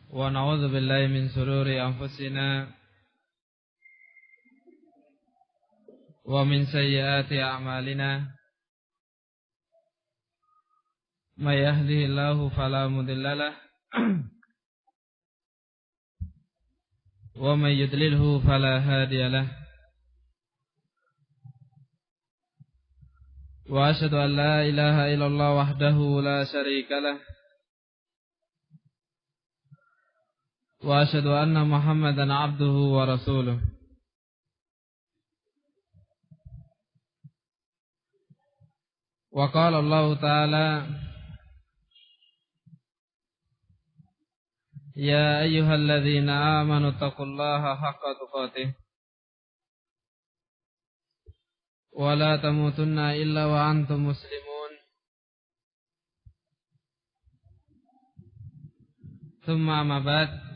ونعوذ بالله من شرور أنفسنا ومن سيئات أعمالنا من يهده الله فلا مضل له ومن يضلله فلا هادي له وأشهد أن لا إله إلا الله وحده لا شريك له وأشهد أن محمدا عبده ورسوله وقال الله تعالى يا أيها الذين آمنوا اتقوا الله حق تقاته ولا تموتن إلا وأنتم مسلمون ثم أما بعد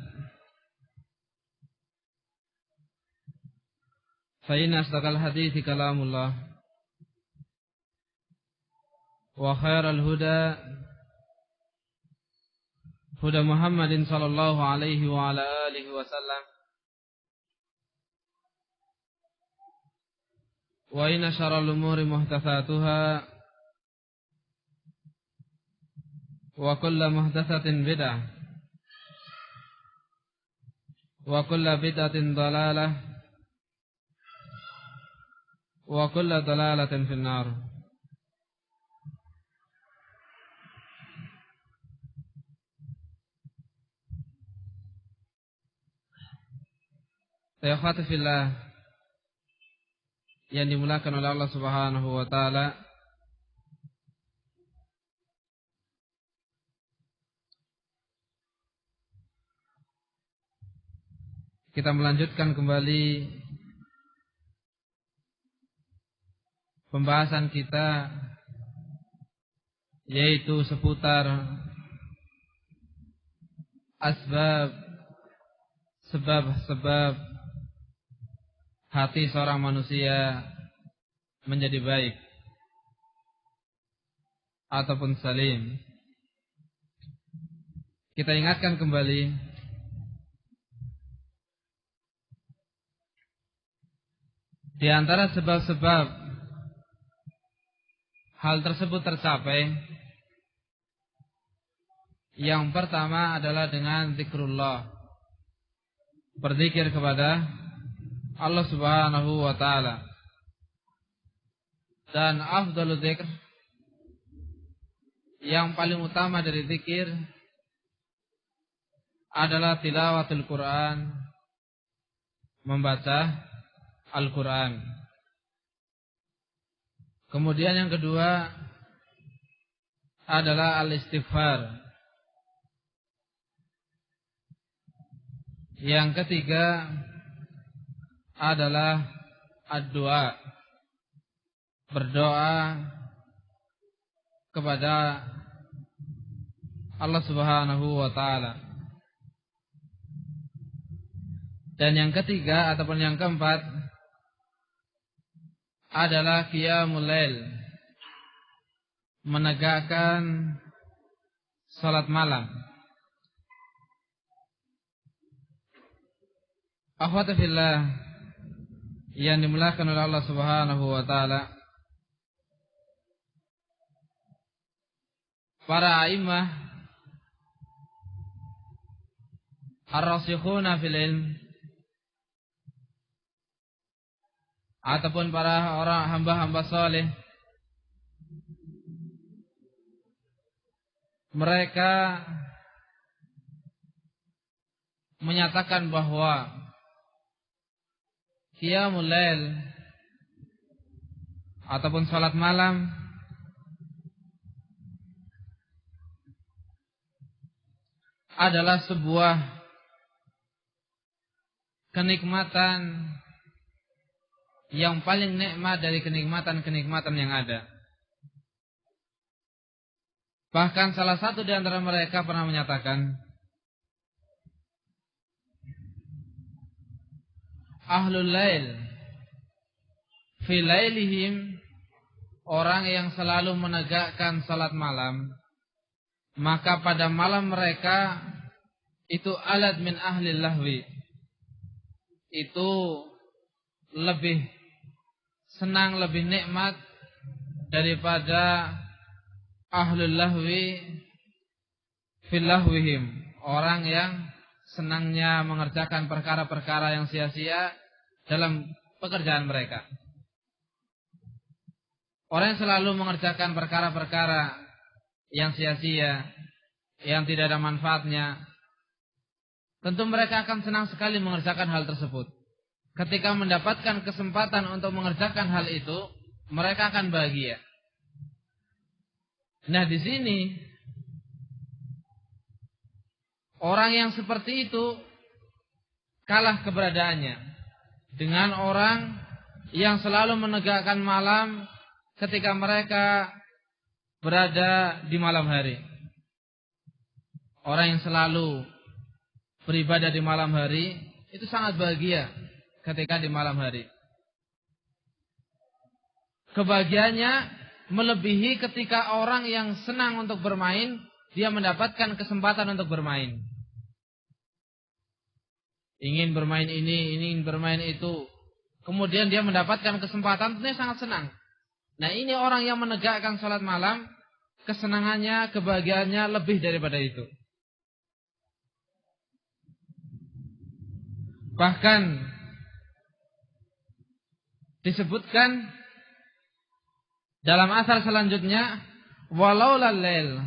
فإن أصدق الحديث كلام الله وخير الهدى هدى محمد صلى الله عليه وعلى آله وسلم وإن شر الأمور محدثاتها وكل محدثة بدعة وكل بدعة ضلالة وكل ضلالة في النار. Ikhwati fillah yang dimuliakan oleh Allah Subhanahu wa taala, kita melanjutkan kembali pembahasan kita, yaitu seputar sebab hati seorang manusia menjadi baik ataupun salim. Kita ingatkan kembali di antara sebab-sebab hal tersebut tercapai, yang pertama adalah dengan zikrullah, berzikir kepada Allah Subhanahu wa taala. Dan afdhalul dzikr, yang paling utama dari zikir adalah tilawatul Quran, membaca Al-Quran. Kemudian yang kedua adalah al-istighfar. Yang ketiga adalah ad-doa, berdoa kepada Allah Subhanahu wa taala. Dan yang ketiga ataupun yang keempat adalah qiyamul lail, menegakkan salat malam. Akhwati fillah yang dimuliakan oleh Allah Subhanahu wa taala, para a'immah ar-rasikhuna fil ilm, ataupun para orang hamba-hamba saleh, mereka menyatakan bahwa qiyamul lail ataupun salat malam adalah sebuah kenikmatan yang paling nikmat dari kenikmatan-kenikmatan yang ada. Bahkan salah satu di antara mereka pernah menyatakan, ahlul lail fi lailihim, orang yang selalu menegakkan salat malam, maka pada malam mereka itu alat min ahli lahwi, itu lebih senang, lebih nikmat daripada ahlul lahwi fil lahwihim, orang yang senangnya mengerjakan perkara-perkara yang sia-sia dalam pekerjaan mereka. Orang yang selalu mengerjakan perkara-perkara yang sia-sia, yang tidak ada manfaatnya, tentu mereka akan senang sekali mengerjakan hal tersebut. Ketika mendapatkan kesempatan untuk mengerjakan hal itu, mereka akan bahagia. Nah, di sini orang yang seperti itu kalah keberadaannya dengan orang yang selalu menegakkan malam ketika mereka berada di malam hari. Orang yang selalu beribadah di malam hari itu sangat bahagia ketika di malam hari. Kebahagiaannya melebihi ketika orang yang senang untuk bermain, dia mendapatkan kesempatan untuk bermain. Ingin bermain ini, ingin bermain itu, kemudian dia mendapatkan kesempatan, tentunya sangat senang. Nah, ini orang yang menegakkan sholat malam, kesenangannya, kebahagiaannya lebih daripada itu. Bahkan disebutkan dalam asar selanjutnya, walau lalail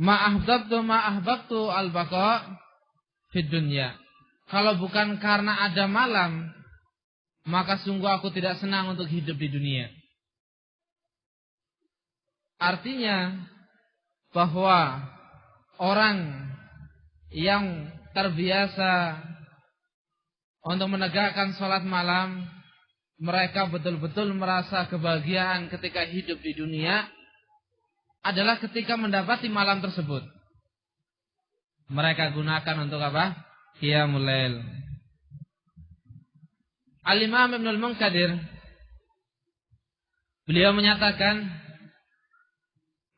ma ahbabtu al-baqa fid dunya. Kalau bukan karena ada malam, maka sungguh aku tidak senang untuk hidup di dunia. Artinya bahwa orang yang terbiasa untuk menegakkan sholat malam, mereka betul-betul merasa kebahagiaan ketika hidup di dunia adalah ketika mendapati malam tersebut. Mereka gunakan untuk apa? Qiyamul lail. Al-Imam Ibnul Munkadir, beliau menyatakan,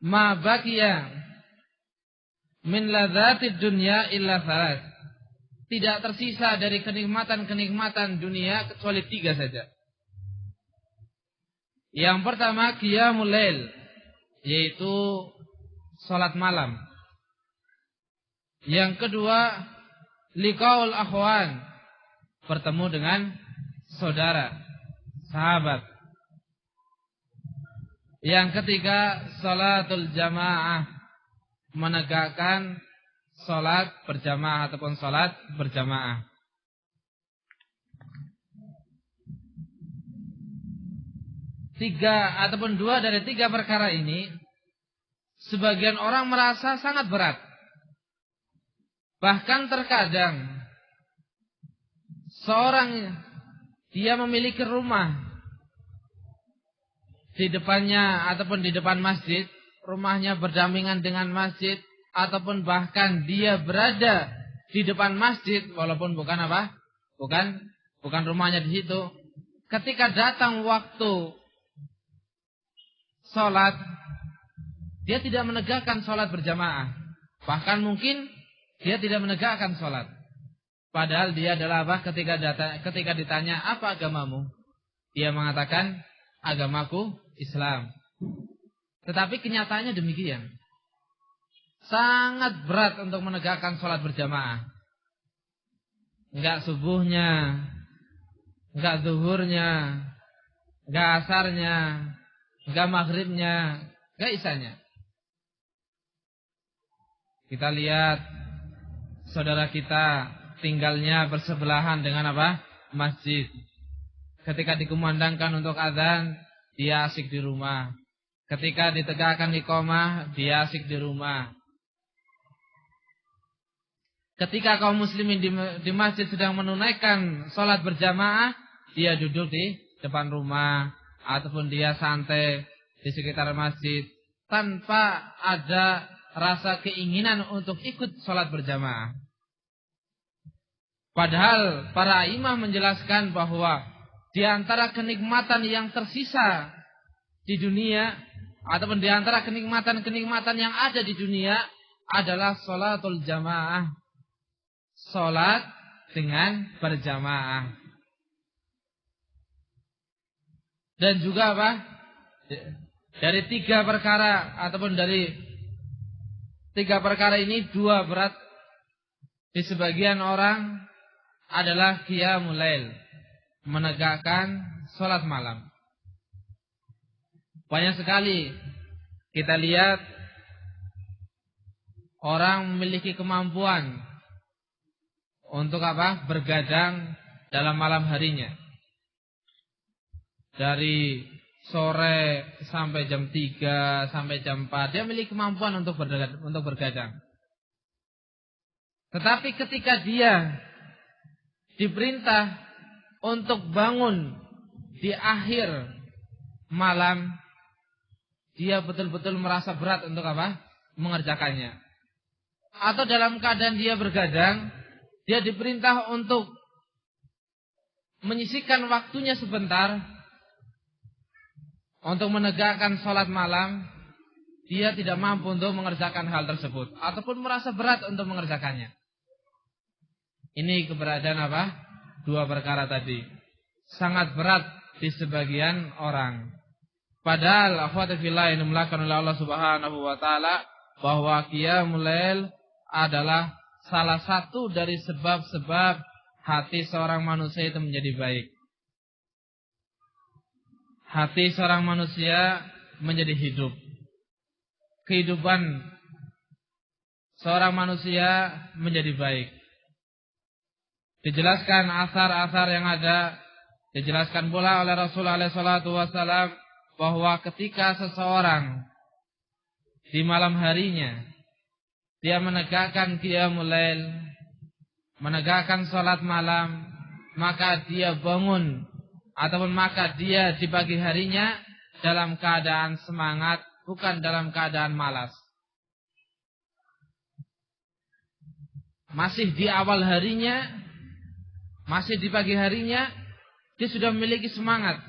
ma baqiya min ladzatid dunya illa thalath. Tidak tersisa dari kenikmatan-kenikmatan dunia kecuali 3 saja. Yang pertama qiyamul lail, yaitu salat malam. Yang kedua liqaul akhwan, bertemu dengan saudara, sahabat. Yang ketiga salatul jamaah, menegakkan salat berjamaah ataupun salat berjamaah. Tiga ataupun 2 dari 3 perkara ini sebagian orang merasa sangat berat. Bahkan terkadang seorang dia memiliki rumah di depannya ataupun di depan masjid, rumahnya berdampingan dengan masjid, ataupun bahkan dia berada di depan masjid walaupun bukan apa? Bukan rumahnya di situ. Ketika datang waktu sholat, dia tidak menegakkan sholat berjamaah. Bahkan mungkin dia tidak menegakkan sholat. Padahal dia adalah apa? Ketika ditanya apa agamamu, dia mengatakan agamaku Islam. Tetapi kenyataannya demikian. Sangat berat untuk menegakkan sholat berjamaah. Enggak subuhnya, enggak zuhurnya, enggak asarnya, enggak maghribnya, enggak isanya. Kita lihat saudara kita tinggalnya bersebelahan dengan apa? Masjid. Ketika dikumandangkan untuk azan, dia asik di rumah. Ketika ditegakkan iqamah, dia asik di rumah. Ketika kaum muslimin di masjid sedang menunaikan sholat berjamaah, dia duduk di depan rumah ataupun dia santai di sekitar masjid tanpa ada rasa keinginan untuk ikut sholat berjamaah. Padahal para imam menjelaskan bahwa di antara kenikmatan yang tersisa di dunia ataupun di antara kenikmatan-kenikmatan yang ada di dunia adalah sholatul jamaah, sholat dengan berjamaah. Dan juga apa? Dari 3 perkara ataupun dari 3 perkara ini 2 berat di sebagian orang adalah qiyamul lail, menegakkan sholat malam. Banyak sekali kita lihat orang memiliki kemampuan untuk apa? Bergadang dalam malam harinya. Dari sore sampai jam 3 sampai jam 4 dia memiliki kemampuan untuk bergadang. Tetapi ketika dia diperintah untuk bangun di akhir malam, dia betul-betul merasa berat untuk apa? Mengerjakannya. Atau dalam keadaan dia bergadang, dia diperintah untuk menyisihkan waktunya sebentar untuk menegakkan sholat malam, dia tidak mampu untuk mengerjakan hal tersebut ataupun merasa berat untuk mengerjakannya. Ini keberadaan apa? 2 perkara tadi sangat berat di sebagian orang. Padahal akhwati fillah yang dimulakan oleh Allah Subhanahu wa taala, bahwa qiyamul lail adalah salah satu dari sebab-sebab hati seorang manusia itu menjadi baik. Hati seorang manusia menjadi hidup. Kehidupan seorang manusia menjadi baik. Dijelaskan asar-asar yang ada, dijelaskan pula oleh Rasulullah SAW bahwa ketika seseorang di malam harinya dia menegakkan qiyamul lail, menegakkan salat malam, maka dia bangun ataupun maka dia di pagi harinya dalam keadaan semangat, bukan dalam keadaan malas. Masih di awal harinya, masih di pagi harinya, dia sudah memiliki semangat.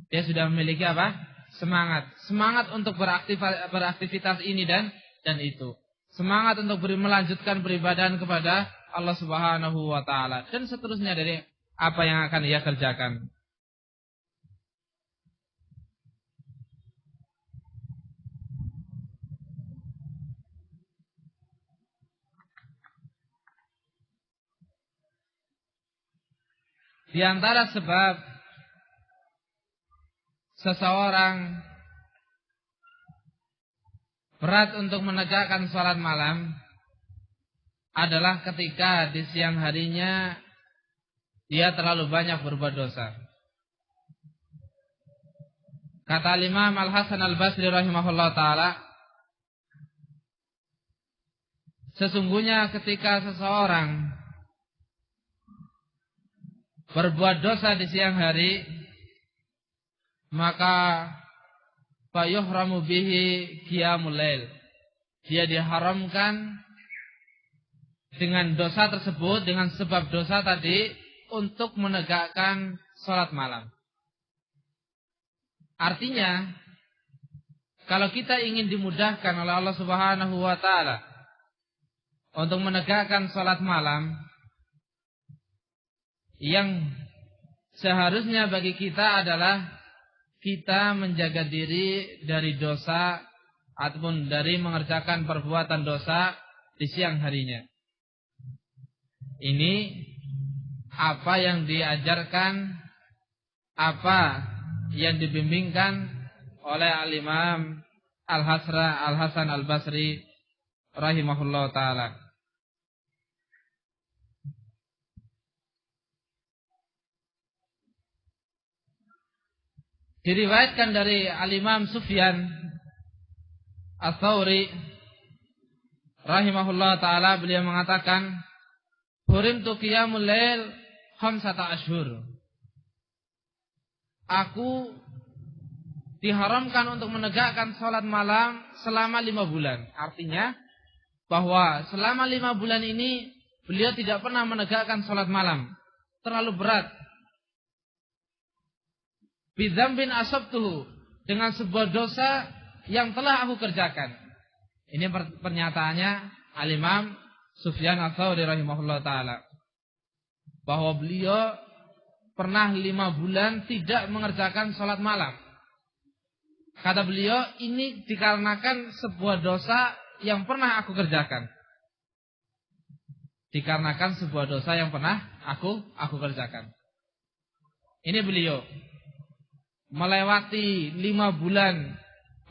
Dia sudah memiliki apa? Semangat. Semangat untuk beraktivitas ini dan itu. Semangat untuk melanjutkan peribadahan kepada Allah Subhanahu wa taala dan seterusnya dari apa yang akan ia kerjakan. Di antara sebab seseorang berat untuk menegakkan salat malam adalah ketika di siang harinya dia terlalu banyak berbuat dosa. Kata Imam Al-Hasan Al-Basri rahimahullah ta'ala, sesungguhnya ketika seseorang berbuat dosa di siang hari, maka fayuhramu bihi qiyamul lail. Dia diharamkan dengan dosa tersebut, dengan sebab dosa tadi, untuk menegakkan salat malam. Artinya, kalau kita ingin dimudahkan oleh Allah Subhanahu wa taala untuk menegakkan salat malam, yang seharusnya bagi kita adalah kita menjaga diri dari dosa ataupun dari mengerjakan perbuatan dosa di siang harinya. Ini apa yang diajarkan, apa yang dibimbingkan oleh Al-Imam Al-Hasan Al-Basri rahimahullah ta'ala. Diriwayatkan dari Al-Imam Sufyan Ats-Tsauri rahimahullah ta'ala, beliau mengatakan, hurimtu qiyamul lail 15 ashhur. Aku diharamkan untuk menegakkan salat malam selama 5 bulan. Artinya bahwa selama 5 bulan ini beliau tidak pernah menegakkan salat malam. Terlalu berat. Bidzambin asabtuhu, dengan sebuah dosa yang telah aku kerjakan. Ini pernyataannya Al-Imam Sufyan Ats-Tsauri rahimahullah ta'ala, bahwa beliau pernah 5 bulan tidak mengerjakan sholat malam. Kata beliau, ini dikarenakan sebuah dosa yang pernah aku kerjakan. Dikarenakan sebuah dosa yang pernah aku kerjakan. Ini beliau melewati 5 bulan,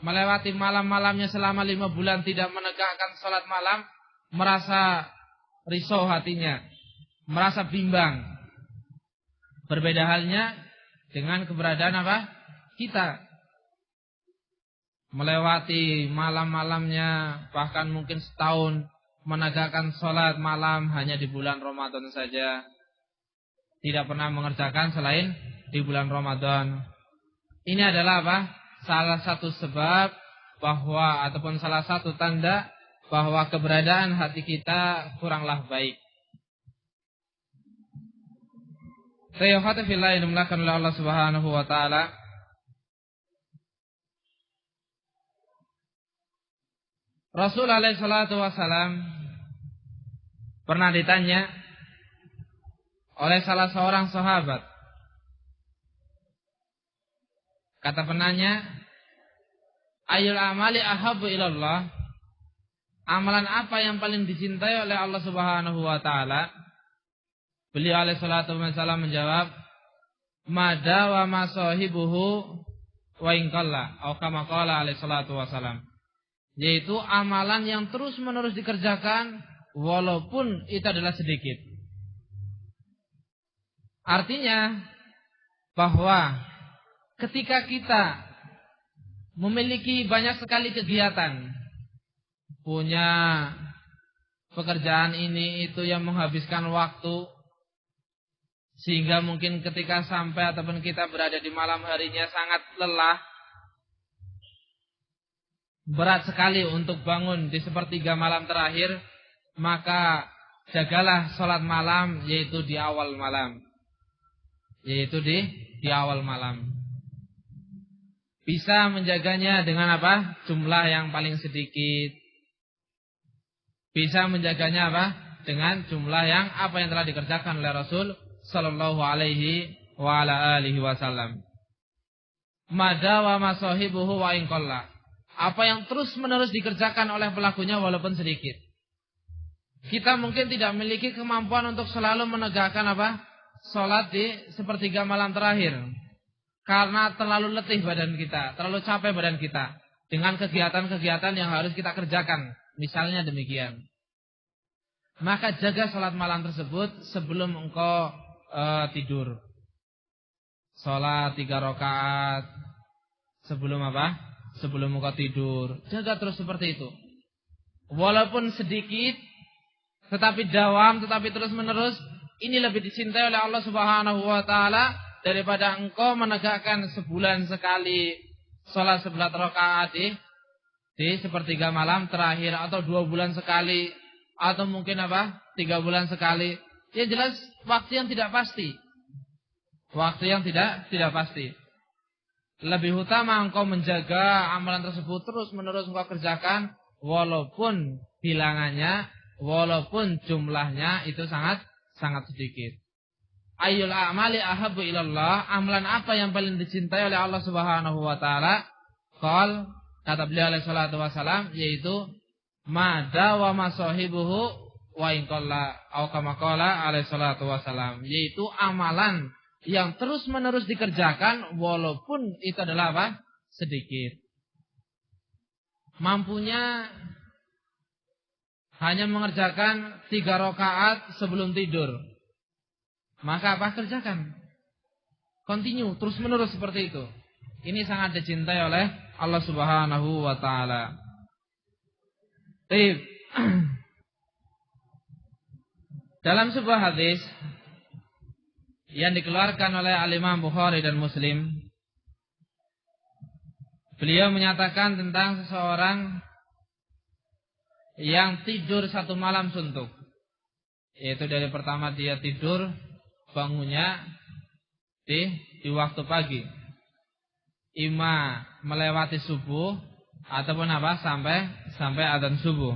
melewati malam-malamnya selama 5 bulan tidak menegakkan sholat malam, merasa risau hatinya, merasa bimbang. Berbeda halnya dengan keberadaan apa? Kita. Melewati malam-malamnya, bahkan mungkin setahun menegakkan sholat malam hanya di bulan Ramadan saja. Tidak pernah mengerjakan selain di bulan Ramadan. Ini adalah apa? Salah satu sebab bahwa, ataupun salah satu tanda bahwa keberadaan hati kita kuranglah baik. Sayyafati fillah dimulakan oleh Allah Subhanahu wa taala. Rasul alaihi salatu wasalam pernah ditanya oleh salah seorang sahabat. Kata penanya, "Ayyul amali ahabbu ilallah?" Amalan apa yang paling dicintai oleh Allah Subhanahu wa taala? Beliau alaihi salatu wasallam menjawab, "Mada wa masahibuhu wa in qalla," atau kama qala alaihi salatu wasallam. Yaitu amalan yang terus-menerus dikerjakan walaupun itu adalah sedikit. Artinya bahwa ketika kita memiliki banyak sekali kegiatan, punya pekerjaan ini itu yang menghabiskan waktu, sehingga mungkin ketika sampai ataupun kita berada di malam harinya sangat lelah, berat sekali untuk bangun di sepertiga malam terakhir, maka jagalah sholat malam, yaitu di awal malam. Yaitu di awal malam. Bisa menjaganya dengan apa? Jumlah yang paling sedikit. Bisa menjaganya apa? Dengan jumlah yang apa yang telah dikerjakan oleh Rasul sallallahu alaihi wa ala alihi wasallam. Mada wa masahibuhu wa in qalla. Apa yang terus-menerus dikerjakan oleh pelakunya walaupun sedikit. Kita mungkin tidak memiliki kemampuan untuk selalu menegakkan apa? Salat di sepertiga malam terakhir. Karena terlalu letih badan kita, terlalu capek badan kita dengan kegiatan-kegiatan yang harus kita kerjakan. Misalnya demikian. Maka jaga salat malam tersebut sebelum engkau tidur. Salat 3 rakaat sebelum apa? Sebelum engkau tidur. Jaga terus seperti itu. Walaupun sedikit, tetapi dawam, tetapi terus menerus. Ini lebih dicintai oleh Allah Subhanahu wa taala daripada engkau menegakkan sebulan sekali salat 11 rakaat di sepertiga malam terakhir, atau 2 bulan sekali, atau mungkin apa? 3 bulan sekali. Yang jelas waktu yang tidak pasti. Waktu yang tidak pasti. Lebih utama engkau menjaga amalan tersebut terus-menerus engkau kerjakan, walaupun bilangannya, walaupun jumlahnya itu sangat sedikit. Ayyul a'mali ahabbu ilallah, amalan apa yang paling dicintai oleh Allah Subhanahu wa taala? Qal, kata beliau alaihi salatu wasalam, yaitu mada wa masahibuhu wa in qalla, atau kama qala alaihi salatu wasalam, yaitu amalan yang terus-menerus dikerjakan walaupun itu adalah apa? Sedikit. Mampunya hanya mengerjakan 3 rakaat sebelum tidur, maka apa? Kerjakan. Continue, terus-menerus seperti itu. Ini sangat dicintai oleh Allah Subhanahu wa taala. Baik. Dalam sebuah hadis yang dikeluarkan oleh Al-Imam Bukhari dan Muslim, beliau menyatakan tentang seseorang yang tidur 1 malam suntuk. Yaitu dari pertama dia tidur, bangunnya di waktu pagi. Ima melewati subuh ataupun apa? Sampai adzan subuh.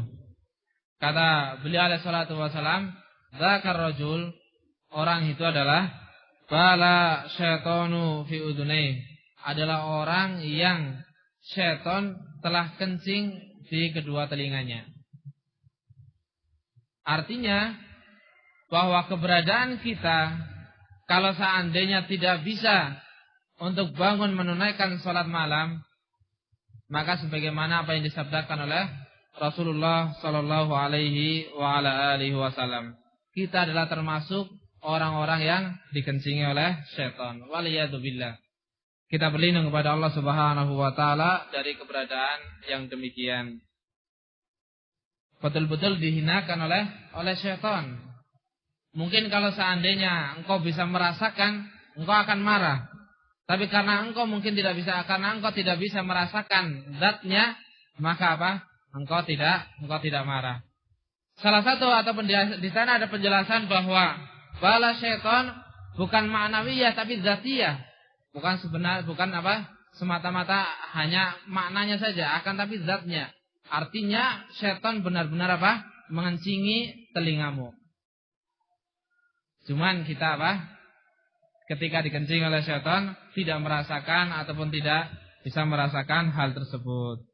Kata beliau alaihi salatu wasalam, dzakar rajul, orang itu adalah bala syaitanu fi udunai, adalah orang yang syaitan telah kencing di kedua telinganya. Artinya bahwa keberadaan kita kalau seandainya tidak bisa untuk bangun menunaikan sholat malam, maka sebagaimana apa yang disabdakan oleh Rasulullah sallallahu alaihi wa ala alihi wasallam, kita adalah termasuk orang-orang yang dikencingi oleh syaitan. Waliyadzubillah. Kita berlindung kepada Allah Subhanahu wa taala dari keberadaan yang demikian. Betul-betul dihinakan oleh syaitan. Mungkin kalau seandainya engkau bisa merasakan, engkau akan marah. Tapi karena engkau mungkin tidak bisa, karena engkau tidak bisa merasakan zatnya, maka apa? Engkau tidak marah. Salah satu ataupun di sana ada penjelasan bahwa bala syaitan bukan ma'nawiyah tapi zatiyah. Bukan apa? Semata-mata hanya maknanya saja, akan tapi zatnya. Artinya syaitan benar-benar apa? Mengencingi telingamu. Cuman kita apa? Ketika dikencing oleh syaitan tidak merasakan ataupun tidak bisa merasakan hal tersebut.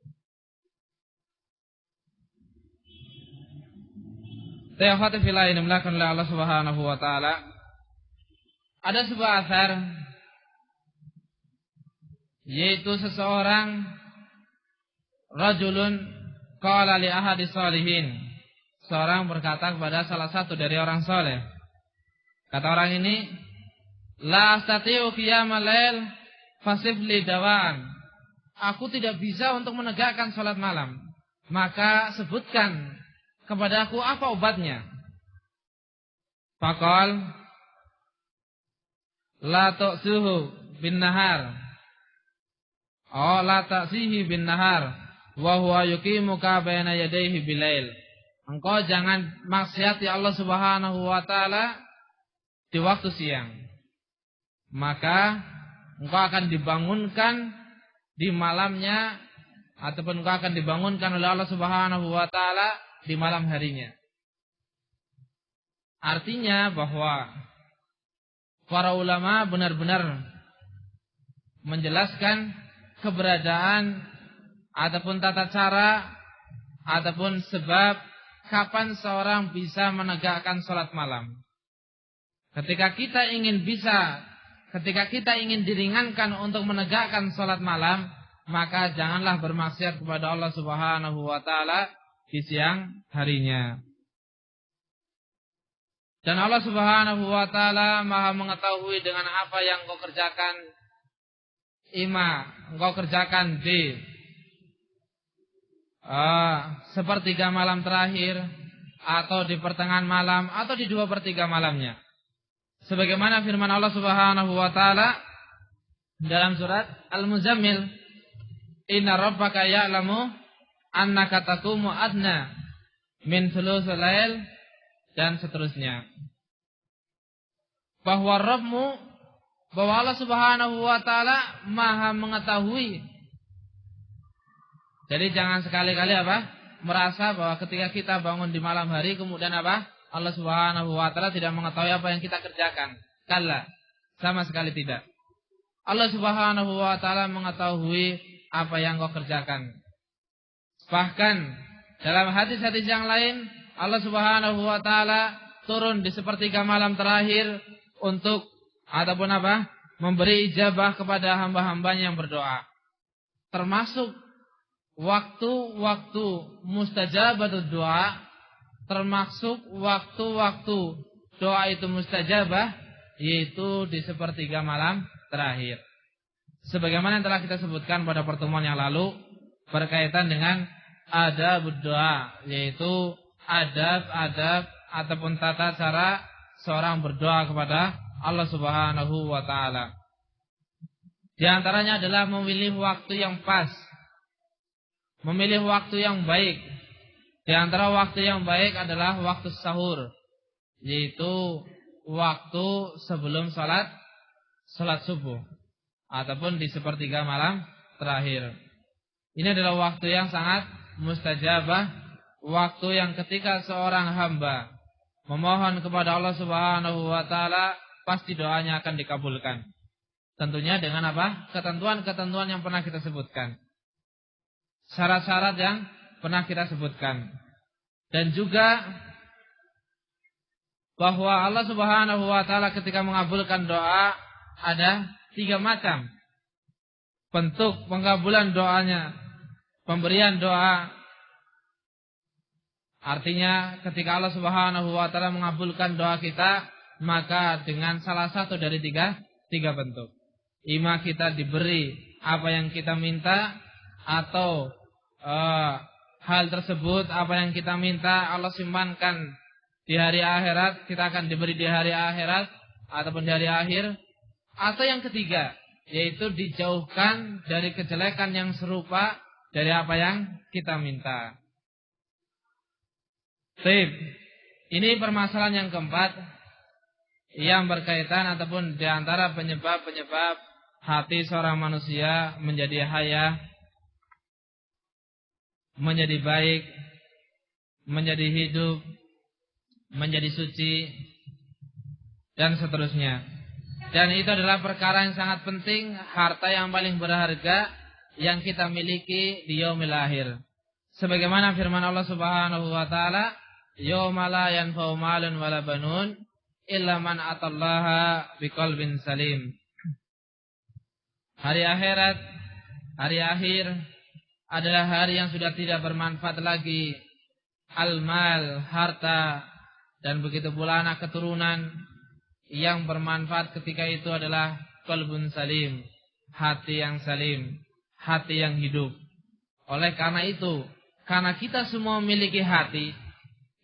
Ta'afati fillah inamlakan oleh Allah Subhanahu wa taala. Ada sebuah asar, yaitu seseorang rajulun qala li ahadi sholihin. Seorang berkata kepada salah satu dari orang saleh. Kata orang ini, la astati'u qiyamal lail fasif li dawaan. Aku tidak bisa untuk menegakkan salat malam. Maka sebutkan kepada aku apa obatnya. Faqal la tu'suhu bin nahar. Oh, la ta'sihi bin nahar wa huwa yuqimuka baina yadayhi bilail. Engkau jangan maksiati Allah Subhanahu wa taala di waktu siang. Maka engkau akan dibangunkan di malamnya, ataupun engkau akan dibangunkan oleh Allah Subhanahu wa taala di malam harinya. Artinya bahwa para ulama benar-benar menjelaskan keberadaan ataupun tata cara ataupun sebab kapan seorang bisa menegakkan salat malam. Ketika kita ingin diringankan untuk menegakkan salat malam, maka janganlah bermaksiat kepada Allah Subhanahu wa taala di siang harinya. Dan Allah Subhanahu wa taala Maha mengetahui dengan apa yang engkau kerjakan. Engkau kerjakan di sepertiga malam terakhir, atau di pertengahan malam, atau di 2/3 malamnya. Sebagaimana firman Allah Subhanahu wa taala dalam surat Al-Muzammil, inna rabbaka ya'lamu annaka taqumu adna min thulutsil lail, dan seterusnya. Bahwa Allah Subhanahu wa taala Maha mengetahui. Jadi jangan sekali-kali merasa bahwa ketika kita bangun di malam hari kemudian Allah Subhanahu wa taala tidak mengetahui apa yang kita kerjakan. Kalla, sama sekali tidak. Allah Subhanahu wa taala mengetahui apa yang kau kerjakan. Bahkan dalam hadis-hadis yang lain Allah Subhanahu wa taala turun di sepertiga malam terakhir untuk ataupun memberi ijabah kepada hamba-hambanya yang berdoa. Termasuk waktu-waktu mustajabatud doa, termasuk waktu-waktu doa itu mustajabah, yaitu di sepertiga malam terakhir. Sebagaimana yang telah kita sebutkan pada pertemuan yang lalu berkaitan dengan adab doa, yaitu adab-adab ataupun tata cara seorang berdoa kepada Allah Subhanahu wa taala. Di antaranya adalah memilih waktu yang pas, memilih waktu yang baik. Di antara waktu yang baik adalah waktu sahur, yaitu waktu sebelum salat subuh ataupun di sepertiga malam terakhir. Ini adalah waktu yang sangat mustajabah waktu yang ketika seorang hamba memohon kepada Allah Subhanahu wa taala, pasti doanya akan dikabulkan. Tentunya dengan apa? Ketentuan-ketentuan yang pernah kita sebutkan. Syarat-syarat yang pernah kita sebutkan. Dan juga bahwa Allah Subhanahu wa taala ketika mengabulkan doa ada 3 macam bentuk pengabulan doanya. Pemberian doa, artinya ketika Allah Subhanahu wa taala mengabulkan doa kita, maka dengan salah satu dari tiga bentuk. Ima kita diberi apa yang kita minta, atau hal tersebut apa yang kita minta Allah simpankan di hari akhirat, kita akan diberi di hari akhirat ataupun di hari akhir. Atau yang ketiga, yaitu dijauhkan dari kejelekan yang serupa dari apa yang kita minta. Baik, ini permasalahan yang keempat yang berkaitan ataupun di antara penyebab-penyebab hati seorang manusia menjadi haya, menjadi baik, menjadi hidup, menjadi suci, dan seterusnya. Dan itu adalah perkara yang sangat penting, harta yang paling berharga yang kita miliki di yaumil akhir. Sebagaimana firman Allah Subhanahu wa taala, "Yauma la yanfa'u malun wala banun illa man atallaha biqalbin salim." Hari akhirat, hari akhir adalah hari yang sudah tidak bermanfaat lagi al-mal, harta, dan begitu pula anak keturunan. Yang bermanfaat ketika itu adalah qalbun salim, hati yang salim, hati yang hidup. Oleh karena itu, karena kita semua memiliki hati,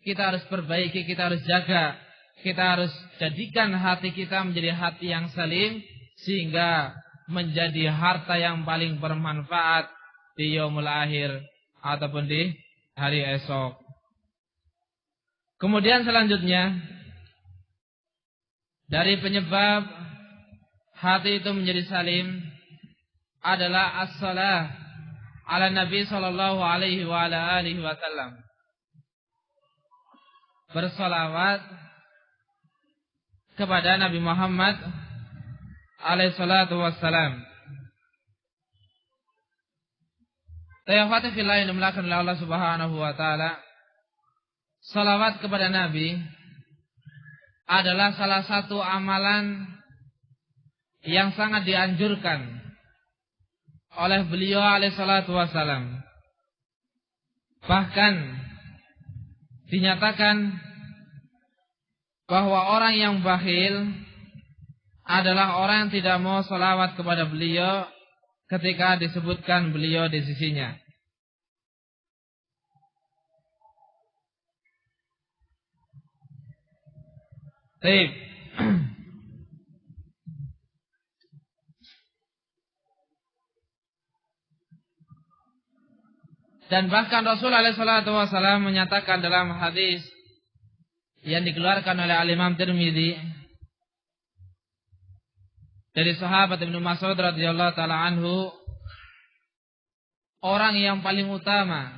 kita harus perbaiki, kita harus jaga, kita harus jadikan hati kita menjadi hati yang salim, sehingga menjadi harta yang paling bermanfaat di yaumul akhir ataupun di hari esok. Kemudian selanjutnya, dari penyebab hati itu menjadi salim adalah as-salah ala Nabi sallallahu alaihi wa ala alihi wasallam. Bersalawat kepada Nabi Muhammad alaihi salatu wassalam. Tayyafati fillah yang dimulakan oleh Allah Subhanahu wa taala. Salawat kepada Nabi adalah salah satu amalan yang sangat dianjurkan oleh beliau alaihi salatu wassalam. Bahkan dinyatakan bahwa orang yang bakhil adalah orang yang tidak mau salawat kepada beliau ketika disebutkan beliau di sisinya. Baik. Dan bahkan Rasulullah SAW menyatakan dalam hadis yang dikeluarkan oleh Al-Imam Tirmidzi dari sahabat Ibnu Mas'ud radhiyallahu taala anhu, orang yang paling utama,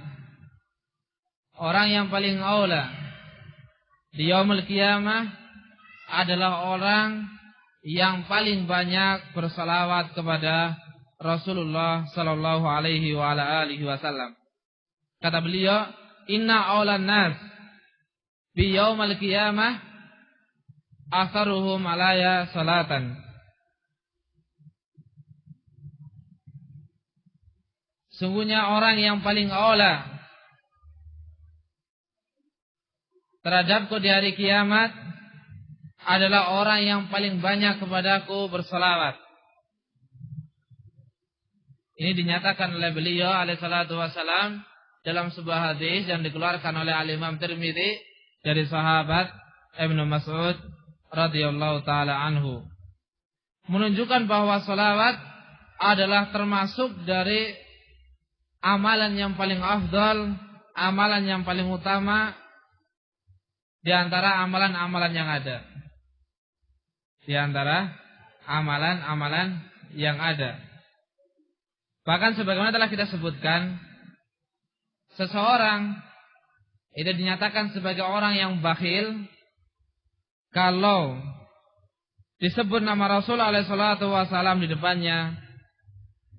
orang yang paling aula di yaumul qiyamah adalah orang yang paling banyak bersalawat kepada Rasulullah sallallahu alaihi wa ala alihi wasallam. Kata beliau, "Inna aulan nas bi yaumil qiyamah atharuhum alaya salatan." Sungguhnya orang yang paling aula terhadapku di hari kiamat adalah orang yang paling banyak kepadaku bersalawat. Ini dinyatakan oleh beliau alaihi salatu wassalam dalam sebuah hadis yang dikeluarkan oleh Al-Imam Tirmidzi dari sahabat Ibnu Mas'ud radhiyallahu taala anhu, menunjukkan bahwa salawat adalah termasuk dari amalan yang paling afdal, amalan yang paling utama di antara amalan-amalan yang ada. Di antara amalan-amalan yang ada. Bahkan sebagaimana telah kita sebutkan, seseorang itu dinyatakan sebagai orang yang bakhil kalau disebut nama Rasul alaihi salatu wasallam di depannya,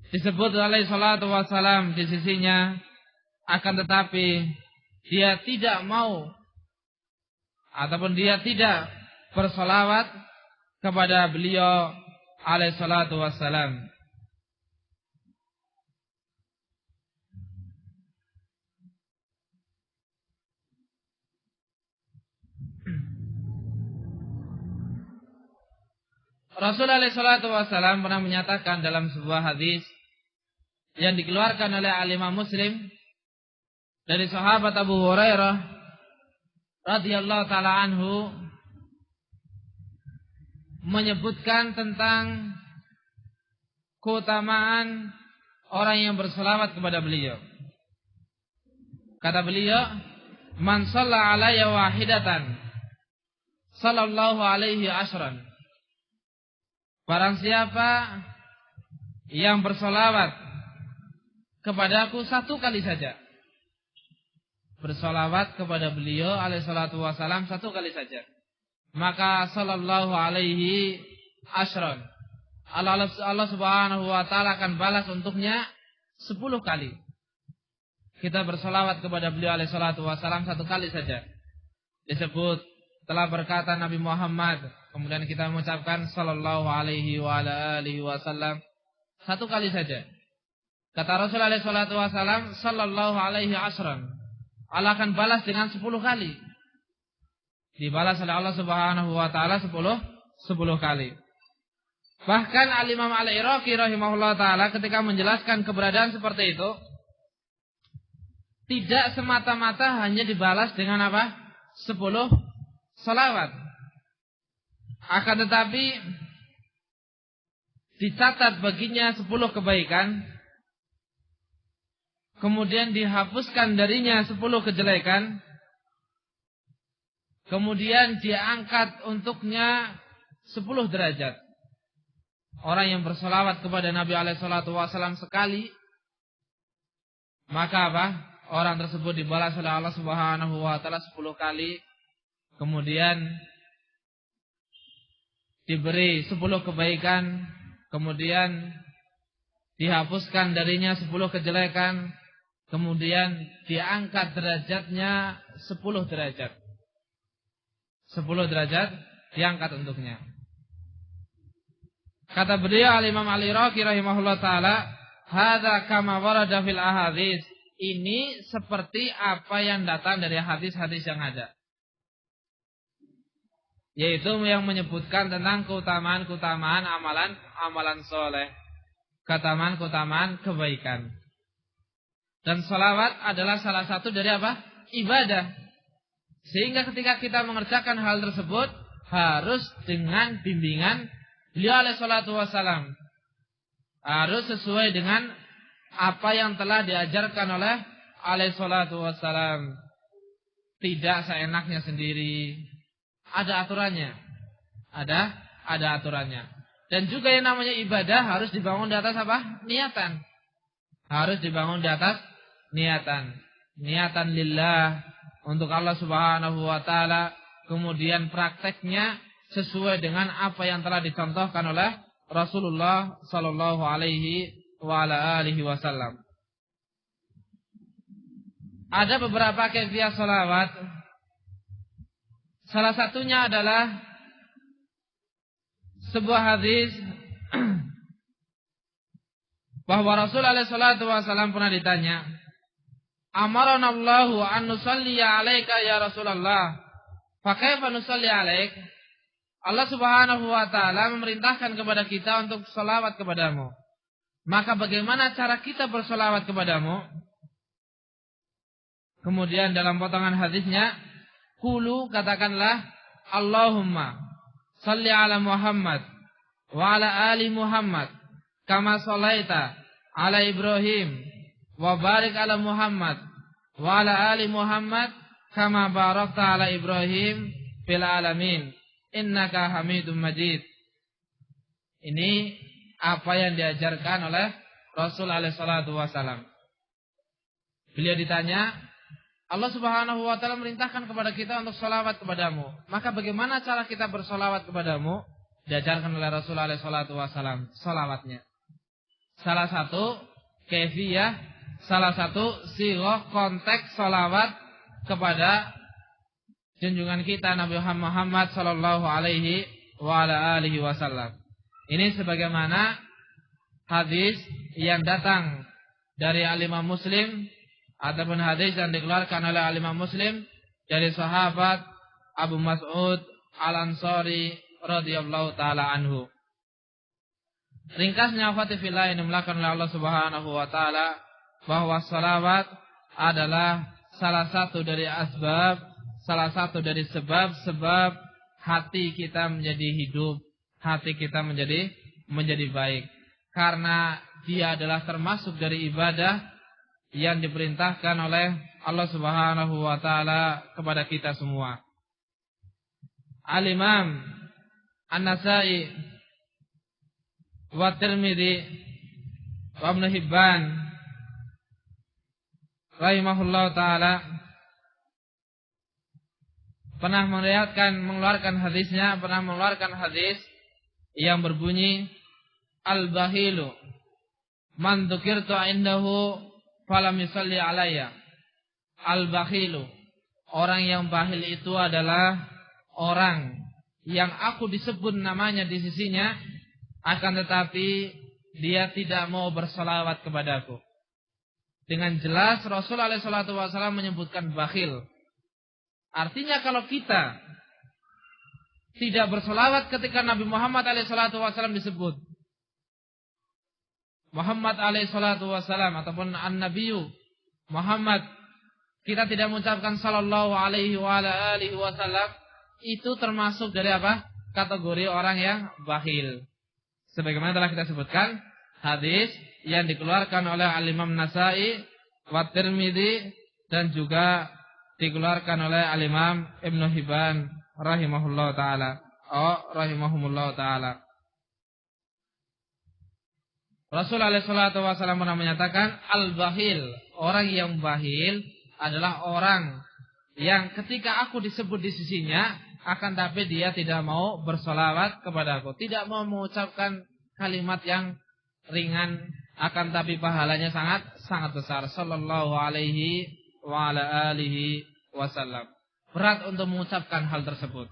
disebut alaihi salatu wasallam di sisinya, akan tetapi dia tidak mau ataupun dia tidak bersolawat kepada beliau alaihi salatu wasallam. Rasul alaihi salatu wasallam pernah menyatakan dalam sebuah hadis yang dikeluarkan oleh Al-Imam Muslim dari sahabat Abu Hurairah radhiyallahu taala anhu, menyebutkan tentang keutamaan orang yang berselawat kepada beliau. Kata beliau, "Man shalla alayya wahidatan sallallahu alaihi asyran." Barang siapa yang bersolawat kepadaku satu kali saja, bersolawat kepada beliau alaihi salatu wasalam satu kali saja, maka sallallahu alaihi asyran, Allah subhanahu wa ta'ala akan balas untuknya 10 kali. Kita bersolawat kepada beliau alaihi salatu wasalam satu kali saja, disebut telah berkata Nabi Muhammad, kemudian kita mengucapkan sallallahu alaihi wa ala alihi wasallam satu kali saja. Kata Rasulullah alaihi salatu wasallam, sallallahu alaihi asyran, Allah akan balas dengan 10 kali. Dibalas oleh Allah Subhanahu wa taala 10 kali. Bahkan Al-Imam Al-Iraqi rahimahullah taala ketika menjelaskan keberadaan seperti itu, tidak semata-mata hanya dibalas dengan apa? 10 salawat. Akan tetapi dicatat baginya 10 kebaikan, kemudian dihapuskan darinya 10 kejelekan, kemudian diangkat untuknya 10 derajat. Orang yang bersolawat kepada Nabi alaihi salatu wasallam sekali, maka apa? Orang tersebut dibalas oleh Allah Subhanahu wa taala 10 kali, kemudian diberi 10 kebaikan, kemudian dihapuskan darinya 10 kejelekan, kemudian diangkat derajatnya 10 derajat. 10 derajat diangkat untuknya. Kata beliau Al-Imam Al-Iraqi rahimahullah taala, hadza kama warada fil ahadits. Ini seperti apa yang datang dari hadis-hadis yang ada, yaitu yang menyebutkan tentang keutamaan-keutamaan amalan soleh, keutamaan kebaikan. Dan salawat adalah salah satu dari apa? Ibadah. Sehingga ketika kita mengerjakan hal tersebut harus dengan bimbingan beliau alaihi salatu wasalam, harus sesuai dengan apa yang telah diajarkan oleh alaihi salatu wasalam. Tidak seenaknya sendiri. Ada aturannya. Ada aturannya. Dan juga yang namanya ibadah harus dibangun di atas apa? Niatan. Harus dibangun di atas niatan. Niatan lillah, untuk Allah Subhanahu wa taala. Kemudian prakteknya sesuai dengan apa yang telah dicontohkan oleh Rasulullah sallallahu alaihi wa ala alihi wasallam. Ada beberapa kaifiyah salawat. Salah satunya adalah sebuah hadis bahwa Rasul alaihi salatu wasallam pernah ditanya, "Amarana Allahu an nusalliya 'alaika ya Rasulullah, fa kaifa nusalli 'alaik?" Allah Subhanahu wa taala memerintahkan kepada kita untuk selawat kepadamu. Maka bagaimana cara kita berselawat kepadamu? Kemudian dalam potongan hadisnya, qulu, katakanlah, Allahumma salli ala Muhammad wa ala ali Muhammad kama shallaita ala Ibrahim wa barik ala Muhammad wa ala ali Muhammad kama barakta ala Ibrahim fil alamin innaka Hamidum Majid. Ini apa yang diajarkan oleh Rasul alaihi salatu wasallam. Beliau ditanya, Allah Subhanahu wa taala merintahkan kepada kita untuk sholawat kepadamu. Maka bagaimana cara kita bersholawat kepadamu? Diajarkan oleh Rasulullah SAW sholawatnya. Salah satu kaifiyah, salah satu sighah konteks sholawat kepada junjungan kita Nabi Muhammad sallallahu alaihi wa ala alihi wasallam. Ini sebagaimana hadis yang datang dari Al-Imam Muslim ataupun hadis yang dikeluarkan oleh Al-Imam Muslim dari sahabat Abu Mas'ud Al-Ansari radhiyallahu taala anhu. Ringkasnya fatifillah yang dimulakan oleh Allah Subhanahu wa taala bahwa salawat adalah salah satu dari sebab hati kita menjadi hidup, hati kita menjadi baik. Karena dia adalah termasuk dari ibadah yang diperintahkan oleh Allah Subhanahu wa taala kepada kita semua. Al-Imam An-Nasa'i wa Tirmidzi wa Ibnu Hibban rahimahullahu taala pernah mengeluarkan hadis yang berbunyi al-bahilu man dzukirtu indahu falam yusalli alayya. Al-bahilu, orang yang bakhil itu adalah orang yang aku disebut namanya di sisinya, akan tetapi dia tidak mau bersalawat kepadaku. Dengan jelas Rasulullah SAW menyebutkan bakhil. Artinya kalau kita tidak bersalawat ketika Nabi Muhammad SAW disebut Muhammad SAW ataupun An-Nabiyyu Muhammad, kita tidak mengucapkan sallallahu alaihi wa ala alihi wasallam, itu termasuk dari apa? Kategori orang yang bakhil. Sebagaimana telah kita sebutkan hadis yang dikeluarkan oleh Al-Imam Nasa'i wa Tirmidzi dan juga dikeluarkan oleh Al-Imam Ibnu Hibban rahimahullah taala. Rahimahumullah taala. Rasulullah SAW pernah menyatakan al-bakhil, orang yang bakhil adalah orang yang ketika aku disebut di sisinya, akan tapi dia tidak mau bersolawat kepada aku, tidak mau mengucapkan kalimat yang ringan, akan tapi pahalanya sangat besar. Sallallahu alaihi wa ala alihi wasallam. Berat untuk mengucapkan hal tersebut.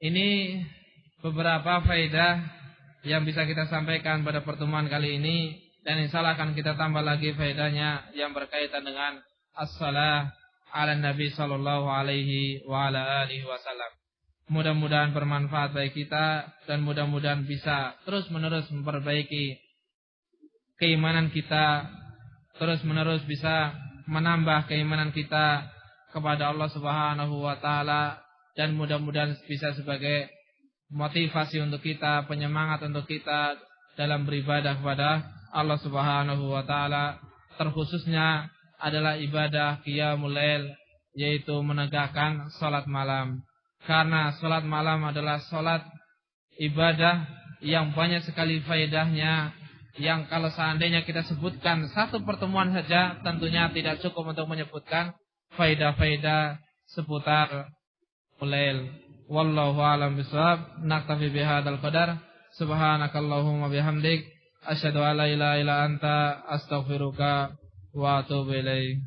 Ini beberapa faedah yang bisa kita sampaikan pada pertemuan kali ini, dan insyaallah akan kita tambah lagi faedahnya yang berkaitan dengan as-shalah ala Nabi sallallahu alaihi wa ala alihi wasallam. Mudah-mudahan bermanfaat bagi kita dan mudah-mudahan bisa terus-menerus memperbaiki keimanan kita, terus-menerus bisa menambah keimanan kita kepada Allah Subhanahu wa taala, dan mudah-mudahan bisa sebagai motivasi untuk kita, penyemangat untuk kita dalam beribadah kepada Allah Subhanahu wa taala, terkhususnya adalah ibadah qiyamul lail, yaitu menegakkan salat malam. Karena salat malam adalah salat ibadah yang banyak sekali faedahnya, yang kalau seandainya kita sebutkan satu pertemuan saja tentunya tidak cukup untuk menyebutkan faedah-faedah seputar lail. Wallahu a'lam bishawab. Naktafi bihadzal qadar. Subhanakallahumma bihamdik asyhadu an la ilaha illa anta astaghfiruka wa atubu ilaik.